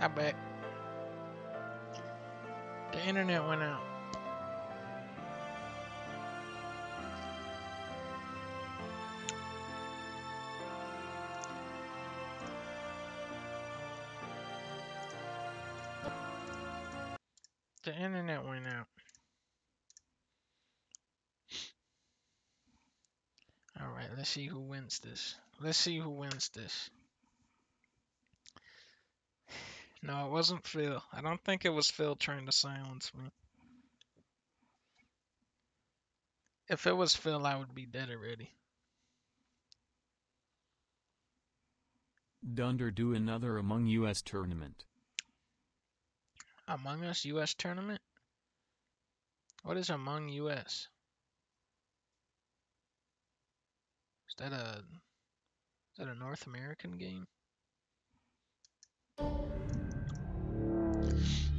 I bet. The internet went out. The internet went out. Alright, let's see who wins this. Let's see who wins this. No, it wasn't Phil. I don't think it was Phil trying to silence me. If it was Phil, I would be dead already. Dunder do another Among Us tournament. Among Us US tournament? What is Among US? Is that a North American game?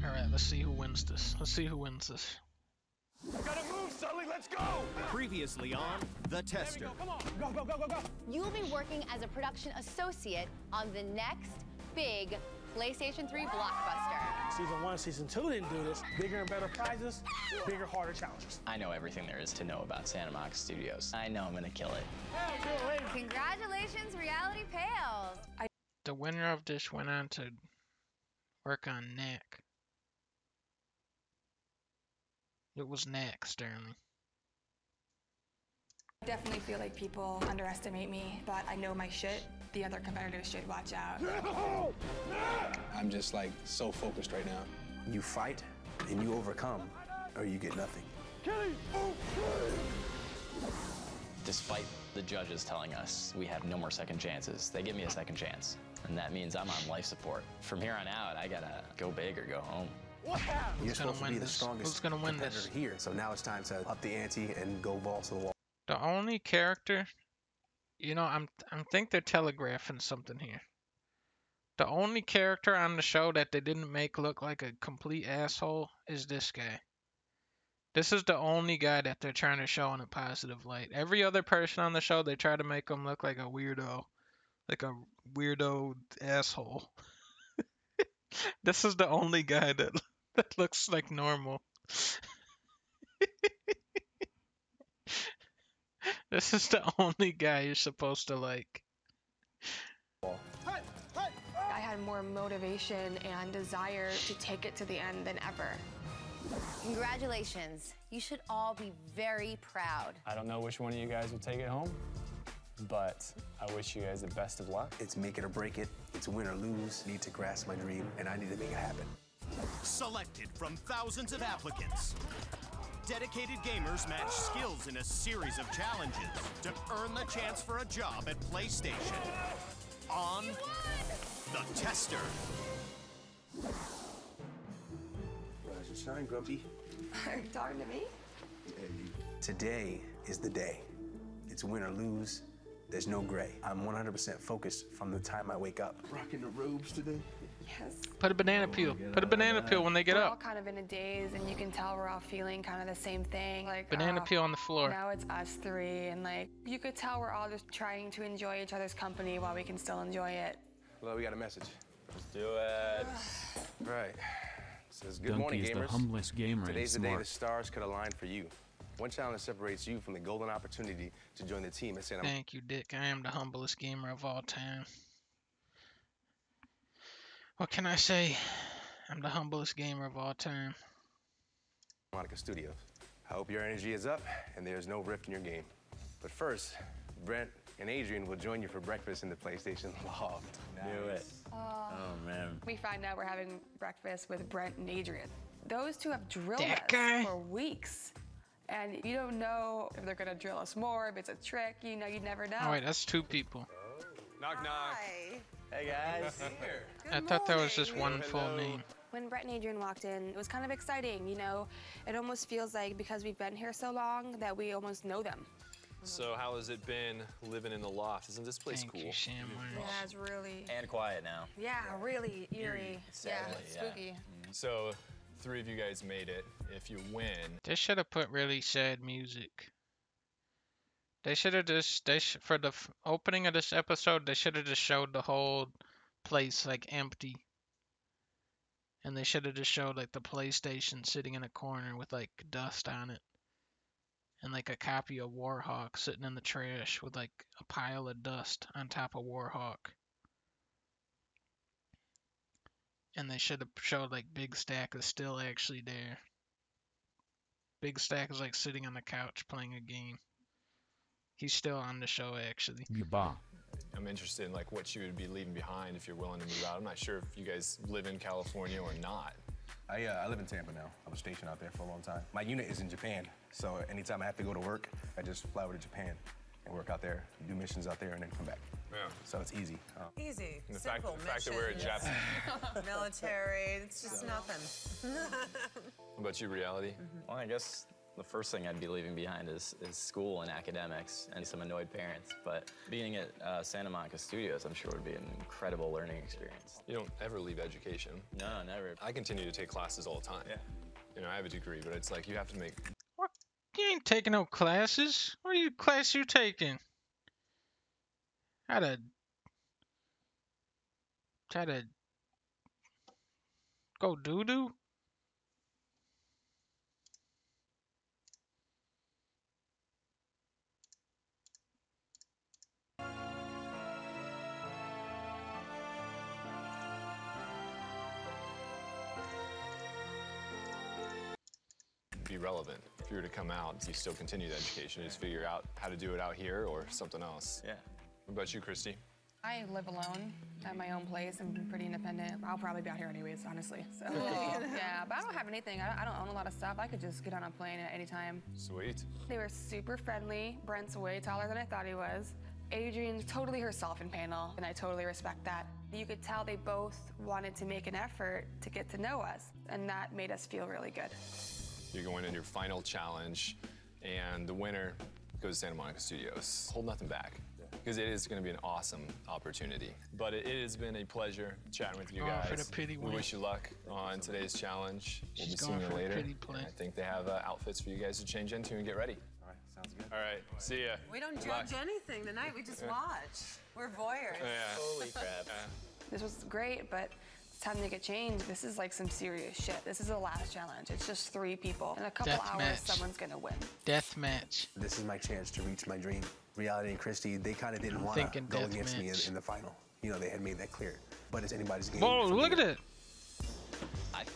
Alright, let's see who wins this. Let's see who wins this. Gotta move, Sully, let's go! Previously on The Tester. Come on, go, go, go, go, go! You will be working as a production associate on the next big PlayStation 3 blockbuster. Season 1, Season 2 didn't do this. Bigger and better prizes, bigger, harder challenges. I know everything there is to know about Santa Monica Studios. I know I'm gonna kill it. Congratulations, Reality Pales! The winner of this went on to work on Knack. It was Knack, Sterling. I definitely feel like people underestimate me, but I know my shit. The other competitors should watch out. I'm just like so focused right now. You fight and you overcome, or you get nothing. Despite the judges telling us we have no more second chances, they give me a second chance. And that means I'm on life support. From here on out, I gotta go big or go home. You're supposed to be the strongest competitor here, so now it's time to up the ante and go balls to the wall. The only character, you know, I think they're telegraphing something here. The only character on the show that they didn't make look like a complete asshole is this guy. This is the only guy that they're trying to show in a positive light. Every other person on the show, they try to make him look like a weirdo asshole. This is the only guy that looks like normal. This is the only guy you're supposed to like. I had more motivation and desire to take it to the end than ever. Congratulations. You should all be very proud. I don't know which one of you guys will take it home, but I wish you guys the best of luck. It's make it or break it. It's win or lose. I need to grasp my dream, and I need to make it happen. Selected from thousands of applicants. Dedicated gamers match skills in a series of challenges to earn the chance for a job at PlayStation. On The Tester. Rise and shine, Grumpy. Are you talking to me? Today is the day. It's win or lose. There's no gray. I'm 100% focused from the time I wake up. Rocking the robes today? Yes. Put a banana peel. Put a banana peel when they get We're all up. kind of in a daze, and you can tell we're all feeling kind of the same thing. Like Banana peel on the floor. Now it's us three, and like you could tell we're all just trying to enjoy each other's company while we can still enjoy it. Well, we got a message. Let's do it. Right. It says, good morning, Dunkey's gamers. the humblest gamer. Today's the day the stars could align for you. One challenge separates you from the golden opportunity to join the team at Santa Monica. Thank you, Dick. I am the humblest gamer of all time. What can I say? I'm the humblest gamer of all time. Monica Studios. I hope your energy is up and there's no rift in your game. But first, Brent and Adrian will join you for breakfast in the PlayStation Loft. Do it. Oh, man. We find out we're having breakfast with Brent and Adrian. Those two have drilled That us guy? for weeks. And you don't know if they're gonna drill us more, if it's a trick, you know, you never know. Oh wait, that's two people. Knock, knock. Hey, guys. I thought that was just one full name. When Brett and Adrian walked in, it was kind of exciting, you know? It almost feels like because we've been here so long that we almost know them. So how has it been living in the loft? Isn't this place Thank cool? you, Sam Yeah, it's really, And quiet now. yeah, really eerie. Sadly, yeah, yeah. spooky. So, 3 of you guys made it. If you win, They should have put really sad music. They should have just for the opening of this episode, they should have just showed the whole place like empty. And they should have just showed like the PlayStation sitting in a corner with like dust on it. And like a copy of Warhawk sitting in the trash with like a pile of dust on top of Warhawk. And they should have showed like Big Stack is still actually there. Big Stack is like sitting on the couch playing a game. He's still on the show actually. Bah. I'm interested in like what you would be leaving behind if you're willing to move out. I'm not sure if you guys live in California or not. I live in Tampa now. I was stationed out there for a long time. My unit is in Japan, so anytime I have to go to work, I just fly over to Japan and work out there, do missions out there, and then come back. Yeah. So it's easy. Easy. And the Simple fact that we're in missions. Japan. Military, it's just nothing. What about you, Reality? Well, I guess the first thing I'd be leaving behind is school and academics and some annoyed parents. But being at Santa Monica Studios, I'm sure would be an incredible learning experience. You don't ever leave education. No, never. I continue to take classes all the time. Yeah. You know, I have a degree, but it's like you have to make. What? You ain't taking no classes. What class you taking? How to try to go doo-doo? Be relevant. If you were to come out, you still continue the education, just figure out how to do it out here or something else. Yeah. What about you, Christy? I live alone at my own place. I'm pretty independent. I'll probably be out here anyways, honestly. So yeah, but I don't have anything. I don't own a lot of stuff. I could just get on a plane at any time. Sweet. They were super friendly. Brent's way taller than I thought he was. Adrian's totally herself in panel, and I totally respect that. You could tell they both wanted to make an effort to get to know us, and that made us feel really good. You're going into your final challenge, and the winner goes to Santa Monica Studios. Hold nothing back, because it is going to be an awesome opportunity. But it has been a pleasure chatting with you guys. For the pity We win. wish you luck on today's challenge. We'll She's be seeing going you for a later. pity play. And I think they have outfits for you guys to change into and get ready. All right, sounds good. All right, see ya. We don't Good luck. judge anything tonight, we just watch. We're voyeurs. Yeah. Holy crap. This was great, but it's time to get changed. This is like some serious shit. This is the last challenge. It's just 3 people. In a couple Death hours, match. someone's gonna win. Death match. This is my chance to reach my dream. Reality and Christy, they kind of didn't want to thinking go death against me match. in the final. You know, they had made that clear. But it's anybody's game. Whoa, from look at here. it.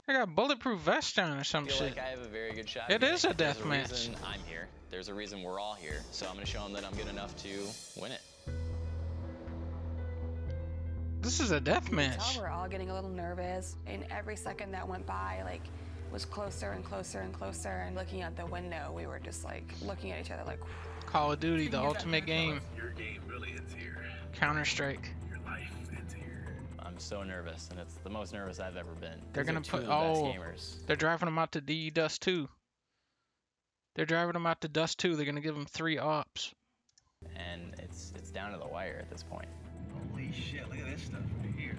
I got bulletproof vest on or some I feel shit. like I have a very good shot. It here. is a There's death match. reason I'm here. There's a reason we're all here. So I'm going to show them that I'm good enough to win it. This is a death You can match. tell we're all getting a little nervous, and every second that went by, like, was closer and closer and closer. And looking out the window, we were just like looking at each other, like. Call of Duty, the ultimate game. Your game really ends here. Counter-Strike. Your life ends here. I'm so nervous, and it's the most nervous I've ever been. They're These are gonna two put of the best oh, gamers. they're driving them out to DE Dust 2. They're driving them out to Dust 2. They're gonna give them 3 ops. And it's down to the wire at this point. Holy shit, look at this stuff right here.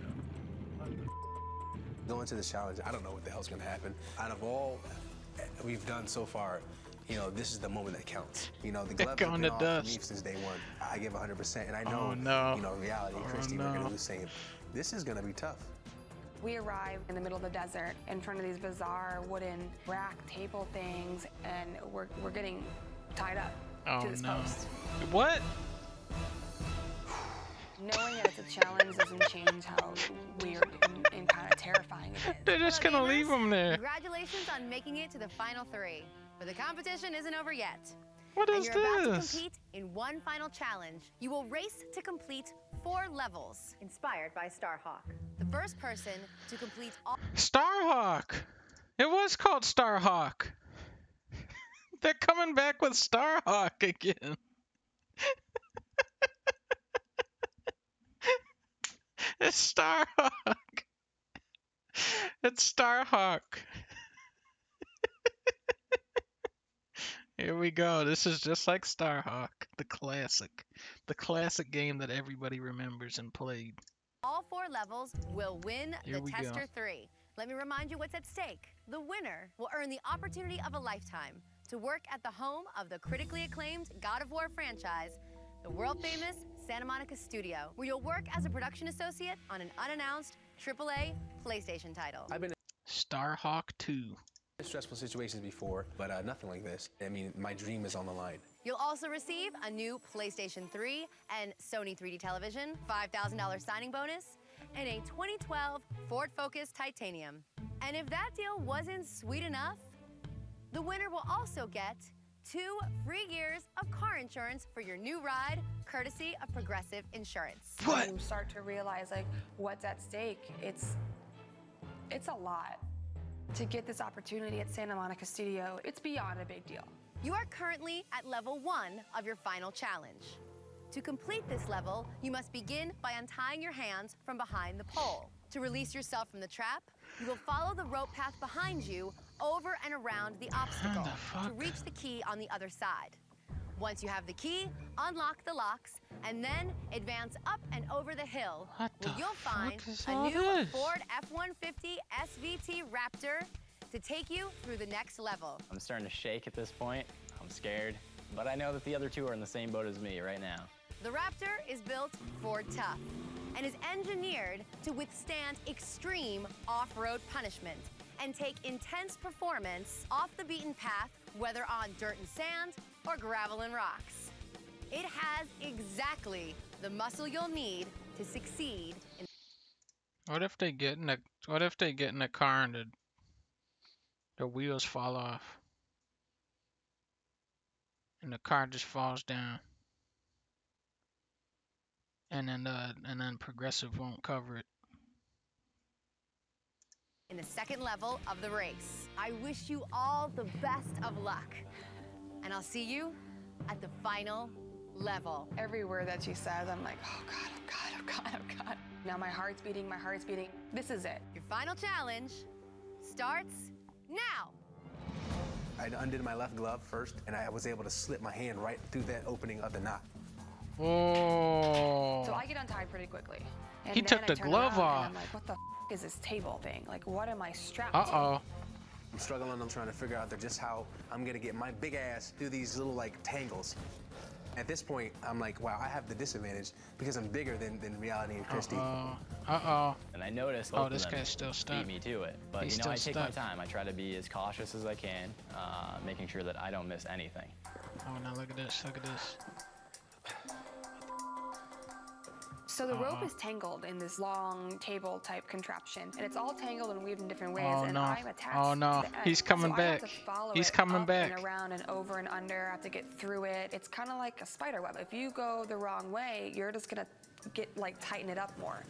Going into this challenge, I don't know what the hell's gonna happen. Out of all we've done so far, you know, this is the moment that counts. You know, the gloves have Going been to off for dust. me since day one. I give 100%, and I know, Oh, no. you know, Reality and Oh, Christy, we're no. gonna do the same. This is gonna be tough. We arrived in the middle of the desert in front of these bizarre wooden rack table things, and we're getting tied up Oh to this no. post. What? Knowing that it's a challenge doesn't change how weird and kind of terrifying it is. They're just gonna leave them there. Congratulations on making it to the final 3. But the competition isn't over yet. What And is you're about to this? compete in one final challenge. You will race to complete 4 levels, inspired by STARHAWK. The first person to complete all STARHAWK. It was called STARHAWK. They're coming back with STARHAWK again. It's STARHAWK. It's STARHAWK. Here we go. This is just like STARHAWK, the classic game that everybody remembers and played. All 4 levels will win Here the we go. Tester 3. Let me remind you what's at stake. The winner will earn the opportunity of a lifetime to work at the home of the critically acclaimed God of War franchise, the world-famous Santa Monica Studio, where you'll work as a production associate on an unannounced AAA PlayStation title. STARHAWK 2. Stressful situations before, but nothing like this. I mean, my dream is on the line. You'll also receive a new PlayStation 3 and Sony 3D television, $5,000 signing bonus, and a 2012 Ford Focus Titanium. And if that deal wasn't sweet enough, the winner will also get 2 free years of car insurance for your new ride, courtesy of Progressive Insurance. What? You start to realize like what's at stake. It's a lot. To get this opportunity at Santa Monica Studio, it's beyond a big deal. You are currently at level 1 of your final challenge. To complete this level, you must begin by untying your hands from behind the pole. To release yourself from the trap, you will follow the rope path behind you over and around the obstacle to reach the key on the other side. Once you have the key, unlock the locks, and then advance up and over the hill, where you'll find a new Ford F-150 SVT Raptor to take you through the next level. I'm starting to shake at this point. I'm scared, but I know that the other two are in the same boat as me right now. The Raptor is built Ford Tough and is engineered to withstand extreme off-road punishment and take intense performance off the beaten path, whether on dirt and sand or gravel and rocks. It has exactly the muscle you'll need to succeed in. What if they get in a car and the wheels fall off and the car just falls down, and then Progressive won't cover it? In the second level of the race. I wish you all the best of luck, and I'll see you at the final level. Every word that she says, I'm like, oh God, oh God, oh God, oh God. Now my heart's beating, my heart's beating. This is it. Your final challenge starts now. I undid my left glove first, and I was able to slip my hand right through that opening of the knot. Oh. So I get untied pretty quickly. And He then took I the turn glove around off. And I'm like, what the is this table thing? Like, what am I strapped to? Uh-oh. I'm struggling. I'm trying to figure out just how I'm gonna get my big ass through these little like tangles. At this point, I'm like, wow, I have the disadvantage because I'm bigger than Reality and Christy. Uh-oh. And I I this guy's still stuck. beat me to it. But He's you know, I still take my stuck. time. I try to be as cautious as I can, making sure that I don't miss anything. Oh, now look at this. Look at this. So the rope is tangled in this long table type contraption, and it's all tangled and weaved in different ways, Oh, and no. I'm attached Oh, no. to the end. He's coming so I have back. to follow He's it coming up back. and around and over and under. I have to get through it. It's kind of like a spider web. If you go the wrong way, you're just gonna tighten it up more.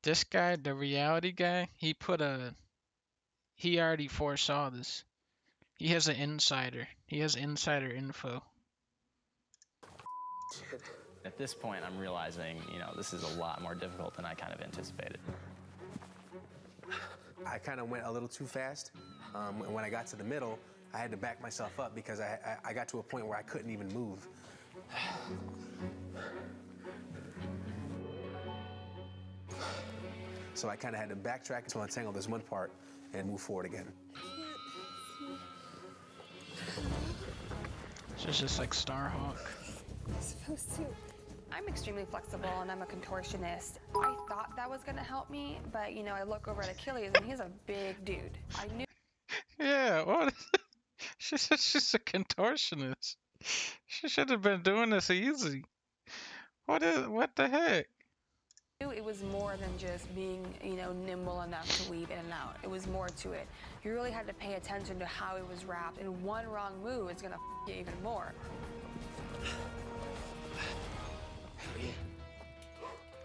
This guy, the Reality guy, he already foresaw this. He has an insider. He has insider info. At this point, I'm realizing, you know, this is a lot more difficult than I kind of anticipated. I kind of went a little too fast. When I got to the middle, I had to back myself up because I got to a point where I couldn't even move. So I kind of had to backtrack to untangle this one part and move forward again. So it's just like STARHAWK. Supposed to. I'm extremely flexible and I'm a contortionist. I thought that was gonna help me, but you know, I look over at Achilles and he's a big dude. I knew. Yeah, what? She's just a contortionist. She should have been doing this easy. What the heck? It was more than just being, you know, nimble enough to weave in and out. It was more to it. You really had to pay attention to how it was wrapped, and one wrong move is gonna f you even more.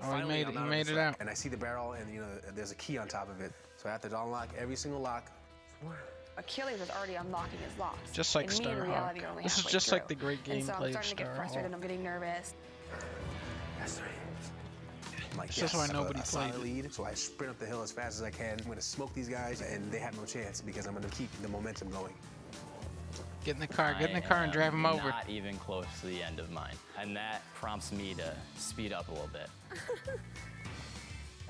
Oh, Finally, he made it out. And I see the barrel, and you know, there's a key on top of it. So I have to unlock every single lock. Achilles was already unlocking his locks. Just like and me and STARHAWK. Reality are only This is halfway just through. like the great And so I'm gameplay of starting to get frustrated. STARHAWK. I'm getting nervous. That's right. I'm like, This is why nobody a solid played it. lead. So I sprint up the hill as fast as I can. I'm gonna smoke these guys, and they have no chance because I'm gonna keep the momentum going. Get in the car, and drive him over. Not even close to the end of mine. And that prompts me to speed up a little bit.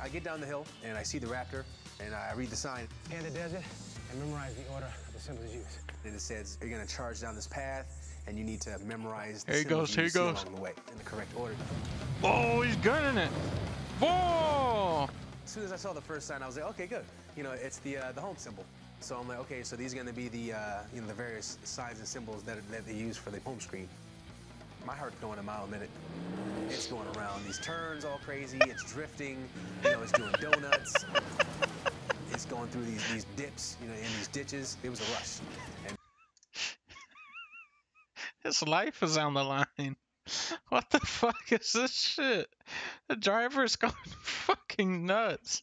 I get down the hill, and I see the Raptor, and I read the sign. In the desert, and memorize the order of the symbols used. And it says, you're gonna charge down this path, and you need to memorize the Here he symbols goes, you here he see goes. along the way in the correct order. Oh, he's gunning it. Whoa! As soon as I saw the first sign, I was like, okay, good. You know, it's the home symbol. So I'm like, okay, so these are going to be the you know, the various signs and symbols that they use for the home screen. My heart's going a mile a minute. It's going around these turns all crazy. It's drifting. You know, it's doing donuts. It's going through these dips, you know, in these ditches. It was a rush. And His life is on the line. What the fuck is this shit? The driver's going fucking nuts.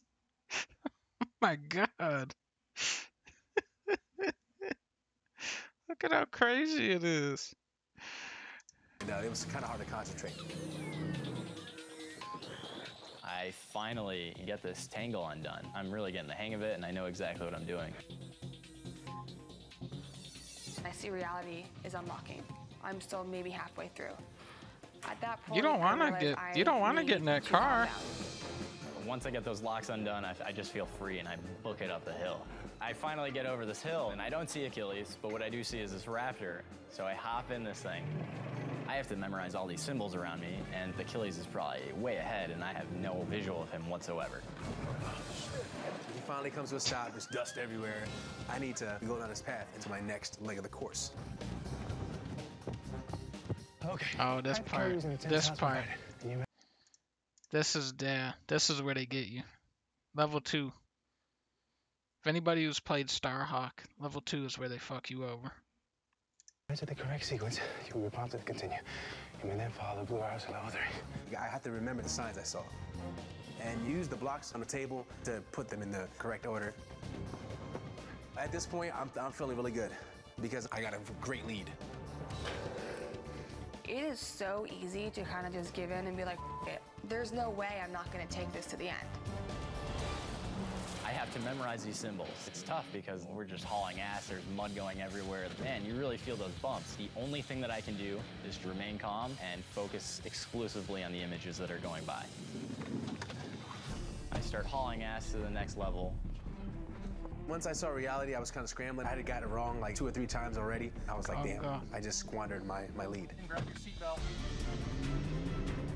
Oh my god. Look at how crazy it is. it was kind of hard to concentrate. I finally get this tangle undone. I'm really getting the hang of it, and I know exactly what I'm doing. I see reality is unlocking. I'm still maybe halfway through. At that point, You don't want to get in that car. Once I get those locks undone, I just feel free and I book it up the hill. I finally get over this hill and I don't see Achilles, but what I do see is this raptor. So I hop in this thing. I have to memorize all these symbols around me, and Achilles is probably way ahead and I have no visual of him whatsoever. He finally comes to a stop, there's dust everywhere. I need to go down this path into my next leg of the course. Okay. Oh, this part. This is where they get you. Level 2. If anybody who's played STARHAWK, level 2 is where they fuck you over. Enter the correct sequence. You will be prompted to continue. You may then follow the blue arrows at level 3. I have to remember the signs I saw and use the blocks on the table to put them in the correct order. At this point, I'm feeling really good because I got a great lead. It is so easy to kind of just give in and be like, "F it. There's no way I'm not going to take this to the end." I have to memorize these symbols. It's tough because we're just hauling ass, there's mud going everywhere. Man, you really feel those bumps. The only thing that I can do is to remain calm and focus exclusively on the images that are going by. I start hauling ass to the next level. Once I saw reality, I was kind of scrambling. I had gotten it wrong like 2 or 3 times already. I was like, Oh, damn, God. I just squandered my lead. Grab your seatbelt.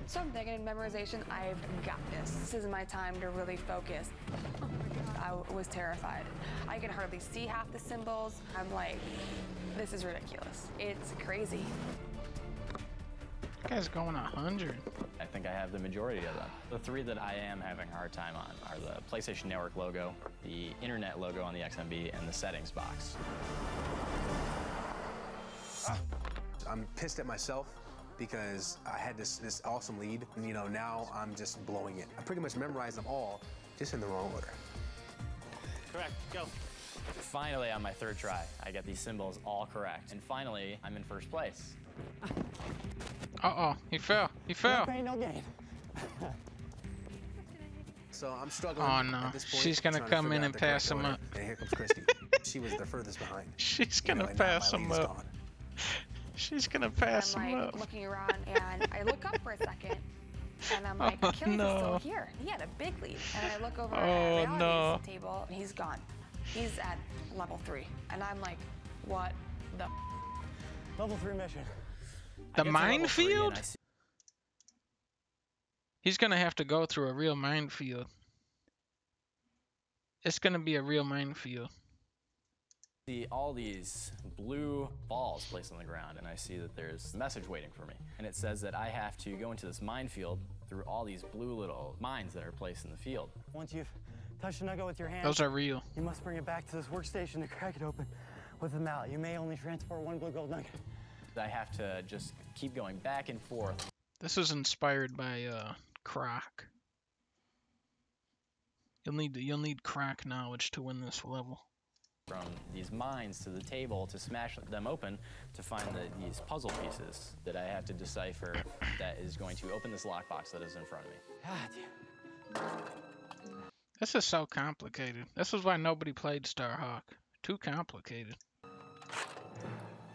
So I'm thinking in memorization, I've got this. This is my time to really focus. I was terrified. I can hardly see half the symbols. I'm like, this is ridiculous. It's crazy. That guy's going 100. I think I have the majority of them. The 3 that I am having a hard time on are the PlayStation Network logo, the internet logo on the XMB, and the settings box. I'm pissed at myself because I had this awesome lead, and you know, now I'm just blowing it. I pretty much memorized them all, just in the wrong order. Correct. Go. Finally, on my 3rd try, I get these symbols all correct. And finally, I'm in first place. Uh-oh, he fell. He fell. No pain, no gain. So I'm struggling. Oh, no. At this point, She's gonna trying to come figure in out and the correct pass him order. up. And here comes Christy. She was the furthest behind. She's You know, gonna and now pass my lead him is up. gone. She's gonna pass I'm him like up. looking around and I look up for a second and I'm like, Oh, Achilles is no. still here. He had a big lead. And I look over Oh, at reality's no. table and he's gone. He's at level 3. And I'm like, what the? Level 3 mission. The I get to level 3 and minefield? I see He's gonna have to go through a real minefield. It's gonna be a real minefield. all these blue balls placed on the ground, and I see that there's a message waiting for me. And it says that I have to go into this minefield through all these blue little mines that are placed in the field. Once you've touched the nugget with your hand, Those are real. you must bring it back to this workstation to crack it open with a mallet. You may only transport 1 blue gold nugget. I have to just keep going back and forth. This is inspired by Croc. You'll need Croc knowledge to win this level. From these mines to the table to smash them open to find these puzzle pieces that I have to decipher that is going to open this lockbox that is in front of me. God. This is so complicated. This is why nobody played STARHAWK. Too complicated.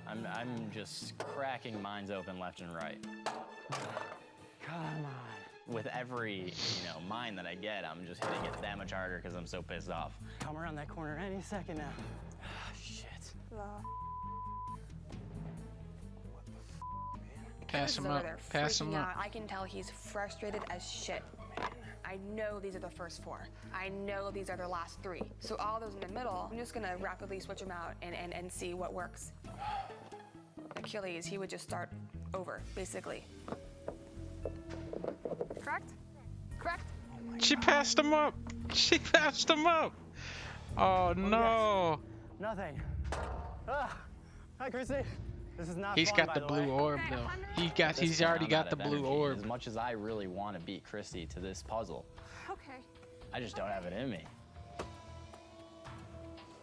I'm just cracking mines open left and right. Come on. With every mine that I get, I'm just hitting it that much harder because I'm so pissed off. Come around that corner any second now. Shit. Pass him Over up. there Pass him freaking up. out. I can tell he's frustrated as shit. I know these are the first 4. I know these are the last 3. So all those in the middle, I'm just gonna rapidly switch them out and see what works. Achilles, he would just start over, basically. Correct? Correct? She passed him up. She passed him up. Oh no. Nothing. Hi, Chrissy. This is not He's fun, got by the the blue way. orb though. At this He's point, already I'm got out the of blue energy. orb. As much as I really want to beat Christy to this puzzle, Okay. I just don't have it in me.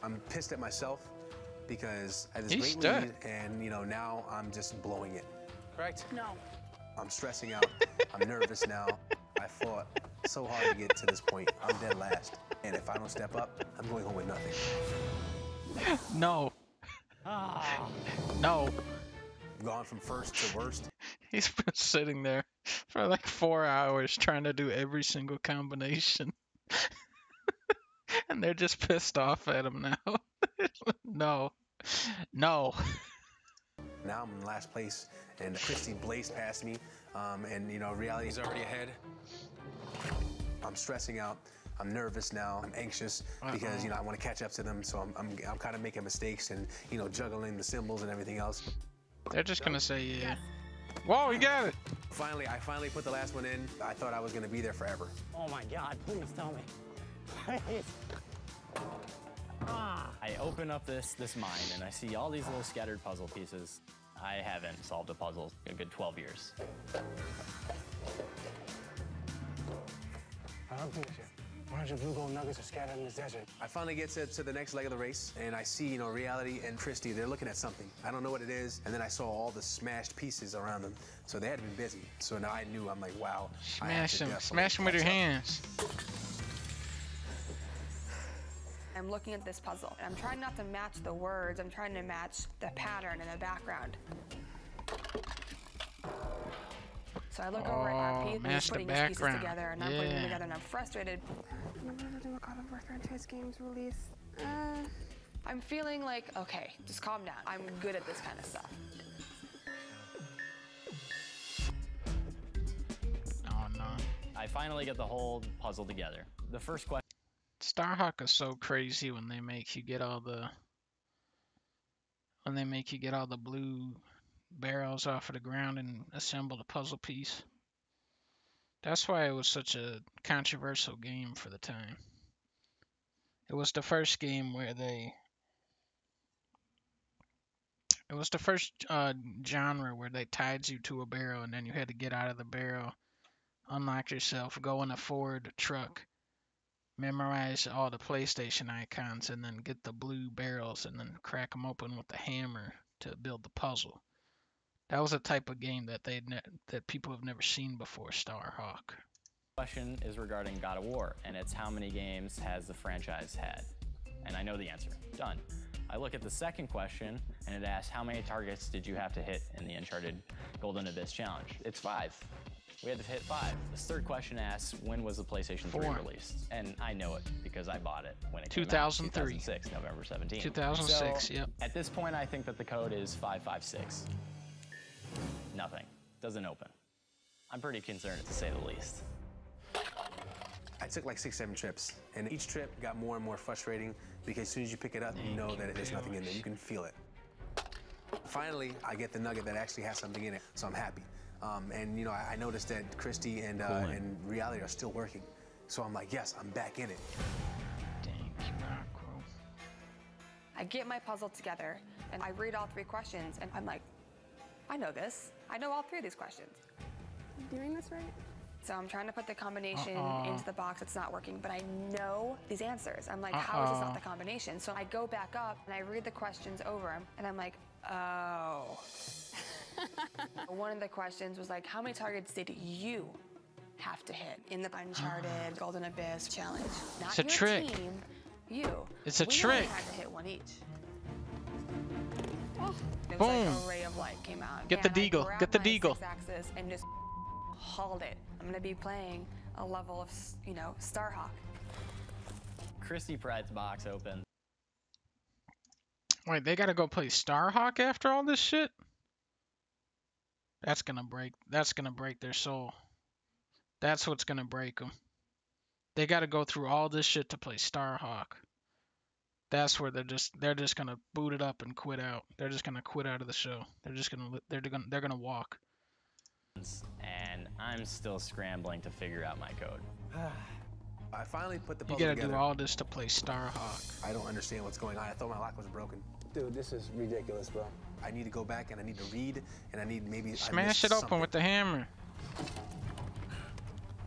I'm pissed at myself because I had He's this great stuck. lead, and now I'm just blowing it. Correct? No. I'm stressing out. I'm nervous now. I fought so hard to get to this point. I'm dead last, and if I don't step up, I'm going home with nothing. No. No. Gone from first to worst. He's been sitting there for like 4 hours trying to do every single combination. And they're just pissed off at him now. No. No. Now I'm in last place, and Christy blazed past me, and reality's already ahead. I'm stressing out. I'm nervous now. I'm anxious because I want to catch up to them. So I'm kind of making mistakes and juggling the symbols and everything else. They're just gonna say yeah. Whoa, he got it. I finally put the last one in. I thought I was gonna be there forever. Oh my God, please tell me. Please. I open up this mine and I see all these little scattered puzzle pieces. I haven't solved a puzzle in a good 12 years. I don't think so. 100 blue gold nuggets are scattered in the desert. I finally get to the next leg of the race, and I see, Reality and Christy, they're looking at something. I don't know what it is, and then I saw all the smashed pieces around them, so they had been busy. So now I knew, I'm like, wow. Smash him with your hands. I'm looking at this puzzle, and I'm trying not to match the words. I'm trying to match the pattern in the background. So I look over at RP, match he's the putting his pieces background. together, and I'm putting them Yeah. together, and I'm frustrated. When the God of War franchise games release? I'm feeling like, okay, just calm down. I'm good at this kind of stuff. Oh no. I finally get the whole puzzle together. The first question. STARHAWK is so crazy when they make you get all the blue barrels off of the ground and assemble the puzzle piece. That's why it was such a controversial game for the time. It was the first game where it was the first genre where they tied you to a barrel and then you had to get out of the barrel, unlock yourself, go in a Ford truck, memorize all the PlayStation icons, and then get the blue barrels and then crack them open with the hammer to build the puzzle. That was a type of game that that people have never seen before. STARHAWK. Question is regarding God of War, and it's how many games has the franchise had? And I know the answer. Done. I look at the second question, and it asks how many targets did you have to hit in the Uncharted Golden Abyss challenge? It's 5. We had to hit 5. This third question asks when was the PlayStation 3 4. released? And I know it because I bought it when it 2003. came out. 2006, November 17. 2006, so, yep. At this point, I think that the code is 556. Nothing. Doesn't open. I'm pretty concerned, to say the least. I took like 6, 7 trips, and each trip got more and more frustrating because as soon as you pick it up, you know that there's nothing in there. You can feel it. Finally, I get the nugget that actually has something in it, so I'm happy. And I noticed that Christy and Reality are still working, so I'm like, yes, I'm back in it. I get my puzzle together, and I read all 3 questions, and I'm like, I know this. I know all 3 of these questions. You doing this right? So I'm trying to put the combination into the box. It's not working, but I know these answers. I'm like, how is this not the combination? So I go back up and I read the questions over them, and I'm like, oh. One of the questions was like, how many targets did you have to hit in the Uncharted Golden Abyss challenge? Not It's a your trick. team, you. It's a We trick. only had to hit 1 each. It was Boom. like a ray of light came out. Get the And I deagle. grabbed Get the my deagle. 6-axis and just hauled it. I'm gonna be playing a level of, STARHAWK. Christy prides box open. Wait, they gotta go play STARHAWK after all this shit? That's gonna break their soul. That's what's gonna break them. They got to go through all this shit to play STARHAWK. That's where they're just gonna boot it up and quit out. They're just gonna quit out of the show. They're gonna walk. And I'm still scrambling to figure out my code. I finally put the You puzzle gotta together. do all this to play STARHAWK. I don't understand what's going on. I thought my lock was broken. Dude, this is ridiculous, bro. I need to go back and I need to read and I need maybe Smash it open with the hammer.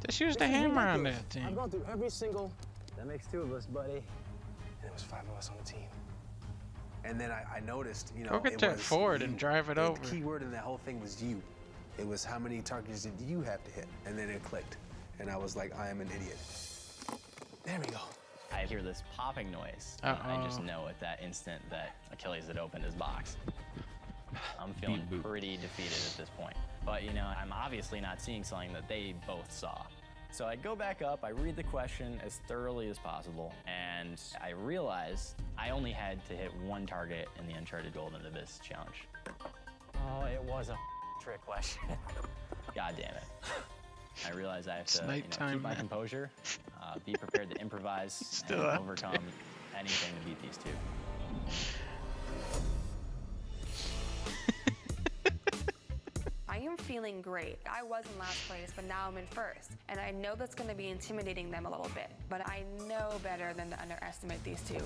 Just use the hammer on that I've thing. gone through every single... That makes 2 of us, buddy. And there was 5 of us on the team. And then I noticed, you know, Go get it that was Ford you. and drive it over. The key word in that whole thing was you. It was how many targets did you have to hit? And then it clicked. And I was like, I am an idiot. There we go. I hear this popping noise. And I just know at that instant that Achilles had opened his box. I'm feeling pretty defeated at this point. But, you know, I'm obviously not seeing something that they both saw. So I go back up, I read the question as thoroughly as possible, and I realize I only had to hit 1 target in the Uncharted Golden Abyss challenge. Oh, it was a trick question. God damn it. I realize I have It's to nighttime, keep my man. composure, be prepared to improvise, Still and out overcome anything to beat these 2. I am feeling great. I was in last place, but now I'm in first. And I know that's going to be intimidating them a little bit, but I know better than to underestimate these 2.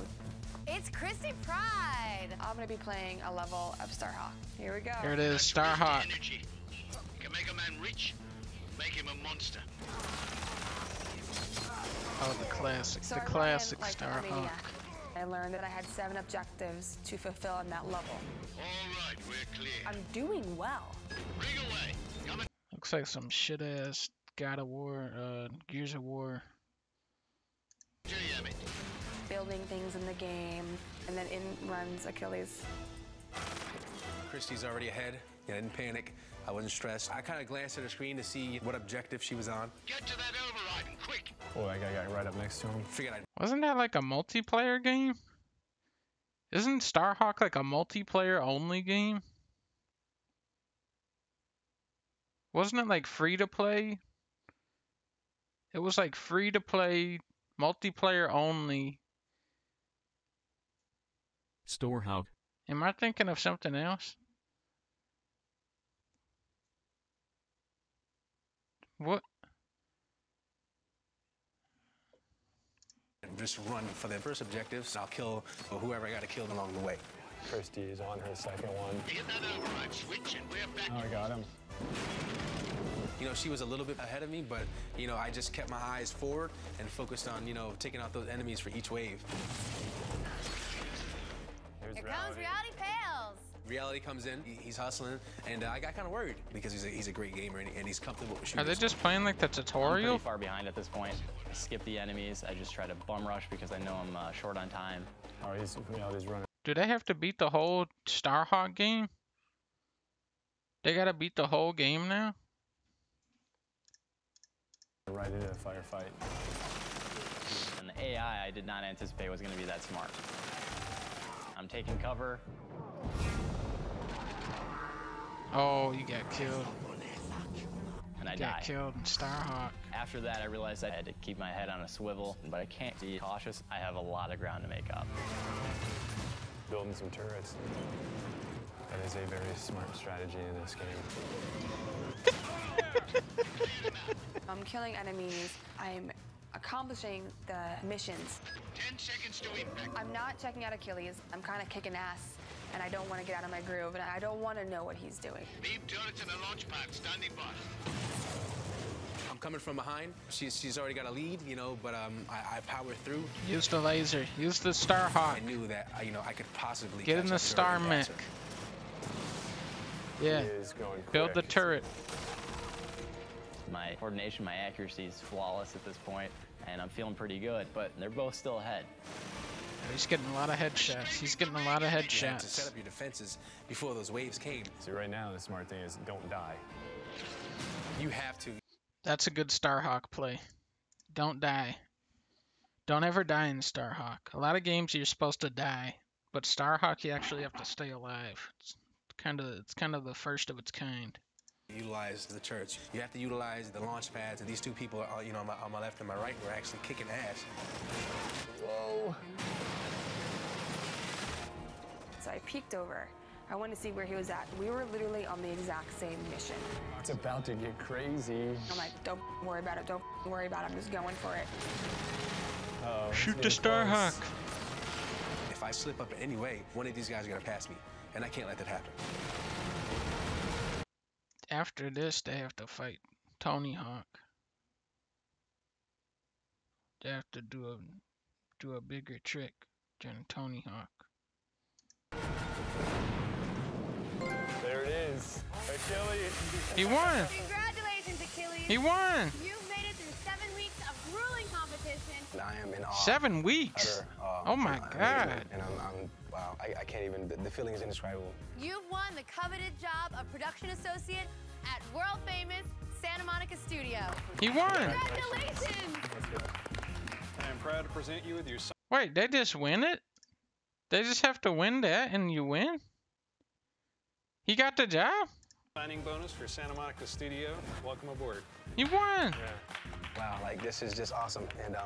It's Christy Pride. I'm going to be playing a level of STARHAWK. Here we go. Here it is, STARHAWK. Energy. You can make a man rich, make him a monster. Oh, the classic, So the I went in classic like a STARHAWK. maniac. I learned that I had 7 objectives to fulfill in that level. All right, we're clear. I'm doing well. Bring away. Come and Looks like some shit ass God of War, Gears of War. jam it. Building things in the game, and then in runs Achilles. Christy's already ahead. I didn't panic. I wasn't stressed. I kind of glanced at her screen to see what objective she was on. Get to that override and quick. Oh, that guy got right up next to him. Figured I'd Wasn't that like a multiplayer game? Isn't STARHAWK like a multiplayer only game? Wasn't it like free to play? It was like free to play, multiplayer only. STARHAWK. Am I thinking of something else? What? just run for the first objectives. I'll kill whoever I got to kill along the way. Christy is on her second one. Get that override switch and we're back. Oh, I got him. You know, she was a little bit ahead of me, but, you know, I just kept my eyes forward and focused on, you know, taking out those enemies for each wave. Here comes Reality Pales. Reality comes in, he's hustling, and I got kind of worried because he's a great gamer and he's comfortable with Are shooters. they just playing like the I'm tutorial? pretty far behind at this point. I skip the enemies. I just try to bum rush because I know I'm short on time. Oh, he's running. Do they have to beat the whole STARHAWK game? They gotta beat the whole game now? Right into a firefight. And the AI I did not anticipate was going to be that smart. I'm taking cover. Oh, you got killed. And I You die. got killed in STARHAWK. After that, I realized I had to keep my head on a swivel, but I can't be cautious. I have a lot of ground to make up. Building some turrets. That is a very smart strategy in this game. I'm killing enemies. I'm accomplishing the missions. 10 seconds to impact. I'm not checking out Achilles. I'm kind of kicking ass, and I don't want to get out of my groove, and I don't want to know what he's doing. Beam turrets and a launch pad standing by. I'm coming from behind. She's already got a lead, you know, but I powered through. Use the laser. Use the STARHAWK. I knew that, you know, I could possibly Get in catch the up to her star and mech. pass her. Yeah. He is going Build the quick. turret. My coordination, my accuracy is flawless at this point, and I'm feeling pretty good, but they're both still ahead. He's getting a lot of headshots. He's getting a lot of You have to set headshots. up your defenses before those waves came. See, right now, the smart thing is don't die. You have to. That's a good STARHAWK play. Don't die. Don't ever die in STARHAWK. A lot of games you're supposed to die, but STARHAWK you actually have to stay alive. It's kind of the first of its kind. Utilize the church. You have to utilize the launch pads, and these two people, are, you know, on my left and my right, were actually kicking ass. Whoa. So I peeked over. I wanted to see where he was at. We were literally on the exact same mission. It's about to get crazy. I'm like, don't worry about it. Don't worry about it. I'm just going for it. Oh, shoot the Starhawk. If I slip up in any way, one of these guys are gonna pass me, and I can't let that happen. After this, they have to fight Tony Hawk. They have to do a bigger trick than Tony Hawk. There it is. Achilles. He won. Congratulations, Achilles. He won. You've made it through 7 weeks of grueling competition. And I am in awe. 7 weeks. Oh my God. And I'm wow. I can't even. The feeling is indescribable. You've won the coveted job of production associate at world famous Santa Monica Studio. He won. Congratulations. I am proud to present you with your Wait, they just win it? They just have to win that and you win? He got the job? signing bonus for Santa Monica Studio. Welcome aboard. You won. Yeah. Wow, like this is just awesome. And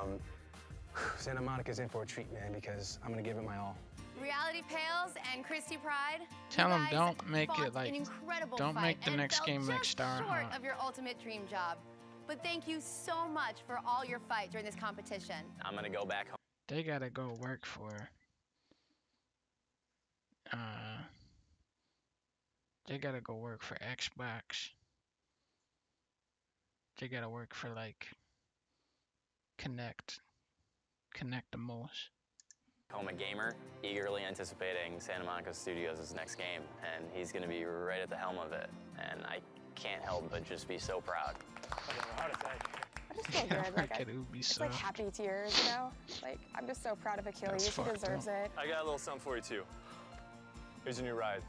Santa Monica's in for a treat, man, because I'm gonna give it my all. Reality Pales and Christy Pride. Tell you them guys don't make fought it like, an incredible don't fight make the and next fell game like just STARHAWK. short of your ultimate dream job. But thank you so much for all your fight during this competition. I'm gonna go back home. They gotta go work for they gotta go work for Xbox. They gotta work for like Connect the most. Home a gamer, eagerly anticipating Santa Monica Studios' next game, and he's gonna be right at the helm of it. And I can't help but just be so proud. I just feel good. Like, it's like happy tears, you know? Like, I'm just so proud of Achilles. He deserves it. I got a little something for you, too. Here's your new ride.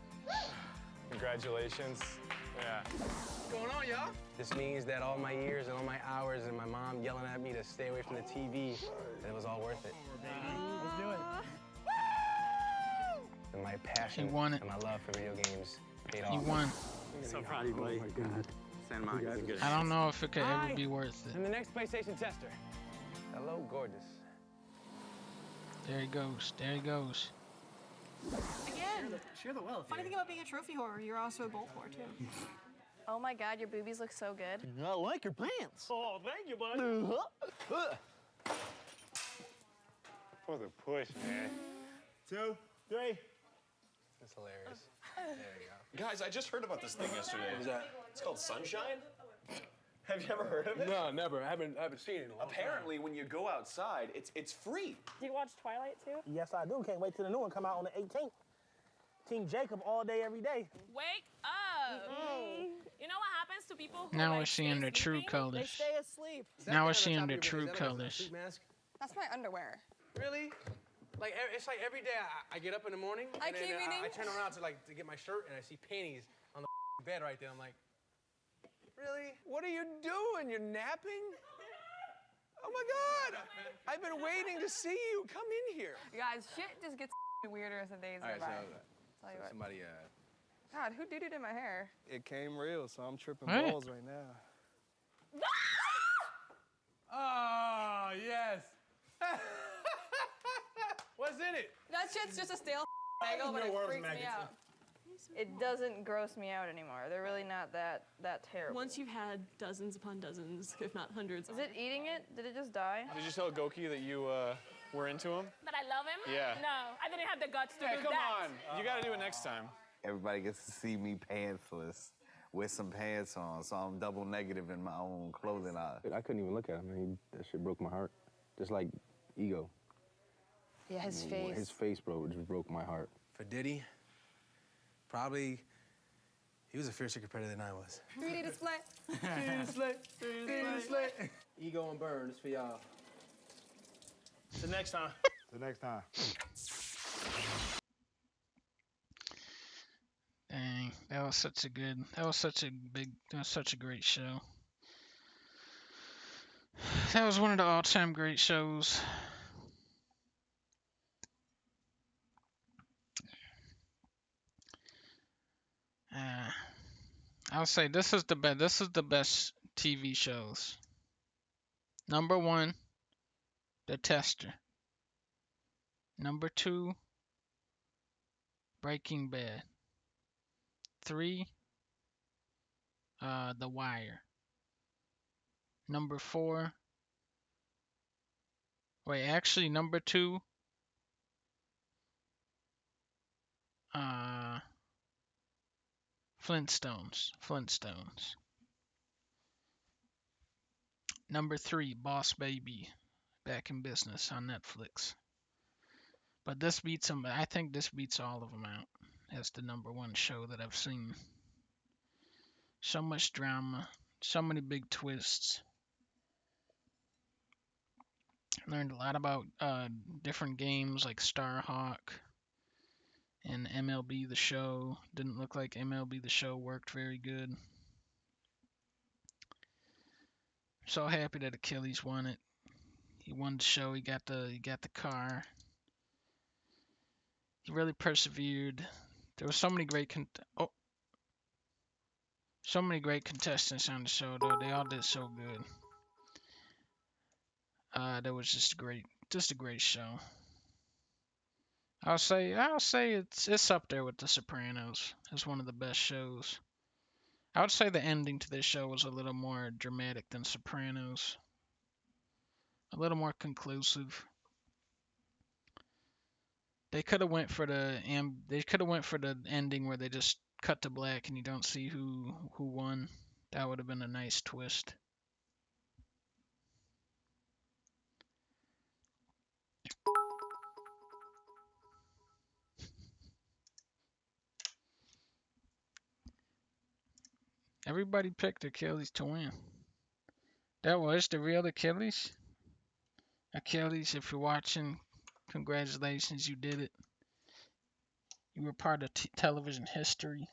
Congratulations. Yeah. What's going on, y'all? This means that all my years and all my hours and my mom yelling at me to stay away from the TV, that it was all worth it. Let's do it. And my passion He won it. and my love for video games paid off. He won. So proud of you, buddy. Oh my God. Santa Monica's a good. I don't know if it could ever be worth it. I'm the next PlayStation tester. Hello, gorgeous. There he goes. There he goes. Again, Share the wealth. funny thing about being a trophy whore, you're also a bolt whore too. Oh my God, your boobies look so good. I like your pants. Oh, thank you, buddy. For the push, man. 2, 3. That's hilarious. There you go. Guys, I just heard about this thing yesterday. What's that? It's called Sunshine. Have you ever heard of it? No, never. I haven't seen it in a long Apparently, when you go outside, it's free. Do you watch Twilight too? Yes, I do. Can't wait till the new one come out on the 18th. Team Jacob all day, every day. Wake up! You know what happens to people who Now like, we're seeing stay the true sleeping? colors. They stay asleep. Now we're seeing the true colors. That's my underwear. Really? Like it's like every day I get up in the morning and then I turn around to get my shirt and I see panties on the bed right there. I'm like, really? What are you doing? You're napping? Oh my God! I've been waiting to see you. Come in here. Guys, shit just gets weirder as the days go by. Tell you what. Somebody God, who did it in my hair? It came real, so I'm tripping What? balls right now. Oh yes. What's in it? That shit's just a stale bagel, but it freaks me out. It doesn't gross me out anymore. They're really not that terrible. Once you've had dozens upon dozens, if not hundreds. Is it eating it? Did it just die? Did you tell Goki that you were into him? That I love him? Yeah. No, I didn't have the guts to Hey, do come that. on. You gotta do it next time. Everybody gets to see me pantsless with some pants on, so I'm double negative in my own clothing aisle. I couldn't even look at him, man. That shit broke my heart. Just like Ego. Yeah, his face. His face, bro, just broke my heart. For Diddy, probably he was a fiercer competitor than I was. 3D display. 3D display. 3D display. Ego and Burn, this for y'all. The next time. The next time. Dang, that was such a great show. That was one of the all-time great shows. I'll say this is the best. This is the best TV shows. Number 1, The Tester. Number 2, Breaking Bad. 3, The Wire. Number 4. Wait, actually, number 2. Flintstones. Number 3, Boss Baby. Back in Business on Netflix. But this beats them. I think this beats all of them out as the number 1 show that I've seen. So much drama, so many big twists. Learned a lot about different games like STARHAWK and MLB The Show. Didn't look like MLB The Show worked very good. So happy that Achilles won it. He won the show. He got the car. He really persevered. There were so many great contestants on the show, though. They all did so good. That was just a great show. I'll say it's up there with The Sopranos as one of the best shows. I would say the ending to this show was a little more dramatic than Sopranos. A little more conclusive. They could have went for the ending where they just cut to black and you don't see who won. That would have been a nice twist. Everybody picked Achilles to win. That was the real Achilles. Achilles, if you're watching, congratulations, you did it. You were part of television history.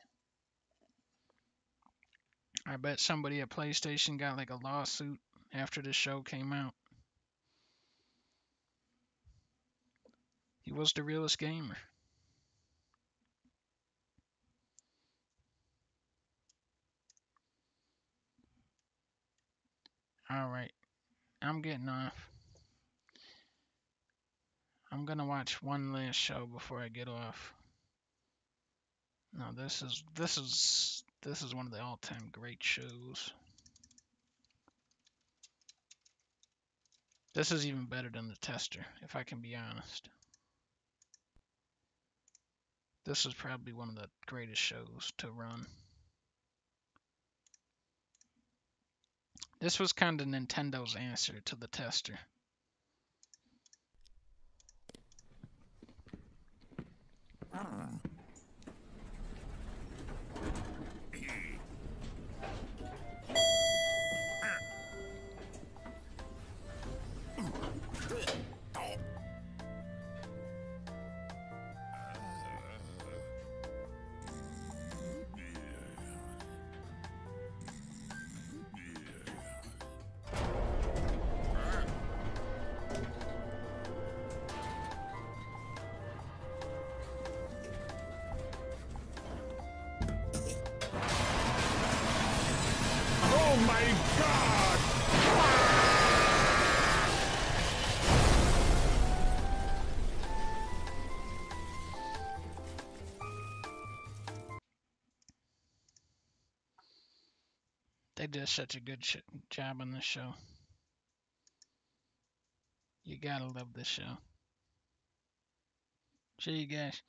I bet somebody at PlayStation got like a lawsuit after the show came out. He was the realest gamer. Alright, I'm getting off. I'm gonna watch one last show before I get off. No, this is one of the all-time great shows. This is even better than The Tester, if I can be honest. This is probably one of the greatest shows to run. This was kind of Nintendo's answer to The Tester. Oh my God! They did such a good job on this show. You gotta love this show. See you guys.